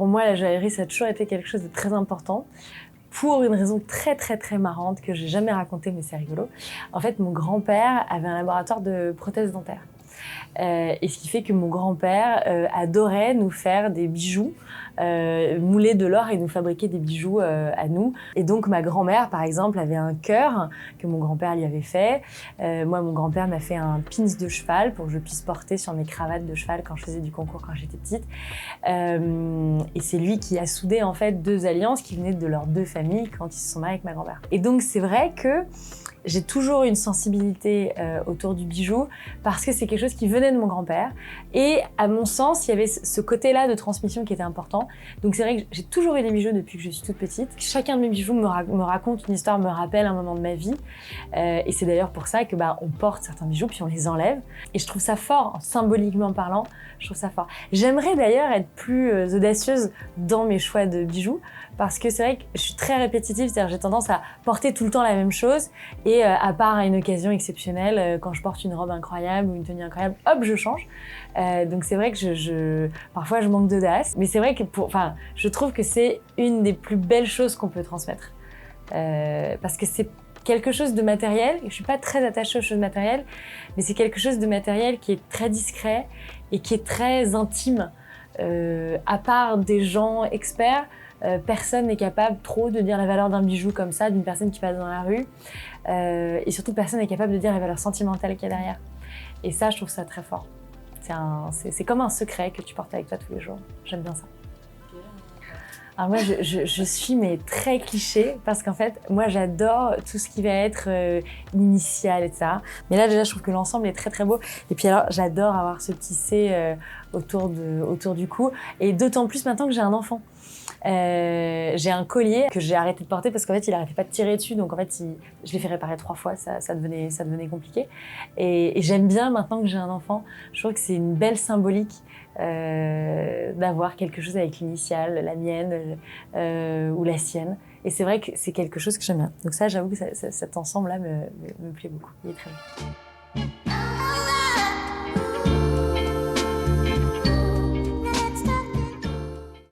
pour moi, la joaillerie, ça a toujours été quelque chose de très important. Pour une raison très très très marrante que j'ai jamais racontée, mais c'est rigolo. En fait, mon grand-père avait un laboratoire de prothèses dentaires. Et ce qui fait que mon grand-père adorait nous faire des bijoux, mouler de l'or et nous fabriquer des bijoux à nous. Et donc ma grand-mère, par exemple, avait un cœur que mon grand-père lui avait fait. Moi, mon grand-père m'a fait un pins de cheval pour que je puisse porter sur mes cravates de cheval quand je faisais du concours quand j'étais petite. Et c'est lui qui a soudé en fait deux alliances qui venaient de leurs deux familles quand ils se sont mariés avec ma grand-mère. Et donc c'est vrai que j'ai toujours une sensibilité autour du bijou parce que c'est quelque chose qui venait de mon grand-père et à mon sens, il y avait ce côté-là de transmission qui était important. Donc c'est vrai que j'ai toujours eu des bijoux depuis que je suis toute petite. Chacun de mes bijoux me raconte une histoire, me rappelle un moment de ma vie et c'est d'ailleurs pour ça que on porte certains bijoux puis on les enlève et je trouve ça fort, symboliquement parlant, je trouve ça fort. J'aimerais d'ailleurs être plus audacieuse dans mes choix de bijoux parce que c'est vrai que je suis très répétitive, c'est-à-dire j'ai tendance à porter tout le temps la même chose et à part à une occasion exceptionnelle, quand je porte une robe incroyable ou une tenue incroyable, hop, je change. Donc c'est vrai que parfois je manque d'audace, mais c'est vrai que je trouve que c'est une des plus belles choses qu'on peut transmettre. Parce que c'est quelque chose de matériel, je suis pas très attachée aux choses matérielles, mais c'est quelque chose de matériel qui est très discret et qui est très intime. À part des gens experts, personne n'est capable trop de dire la valeur d'un bijou comme ça, d'une personne qui passe dans la rue. Et surtout, personne n'est capable de dire la valeur sentimentale qu'il y a derrière. Et ça, je trouve ça très fort. C'est comme un secret que tu portes avec toi tous les jours. J'aime bien ça. Alors moi, je suis très cliché parce qu'en fait, moi, j'adore tout ce qui va être initial et ça. Mais là, déjà, je trouve que l'ensemble est très très beau. Et puis alors, j'adore avoir ce tissé autour du cou. Et d'autant plus maintenant que j'ai un enfant. J'ai un collier que j'ai arrêté de porter parce qu'en fait il arrêtait pas de tirer dessus, donc en fait je l'ai fait réparer 3 fois, ça devenait compliqué et j'aime bien maintenant que j'ai un enfant, je trouve que c'est une belle symbolique d'avoir quelque chose avec l'initiale, la mienne ou la sienne, et c'est vrai que c'est quelque chose que j'aime bien, donc ça j'avoue que cet ensemble là me plaît beaucoup, il est très bien.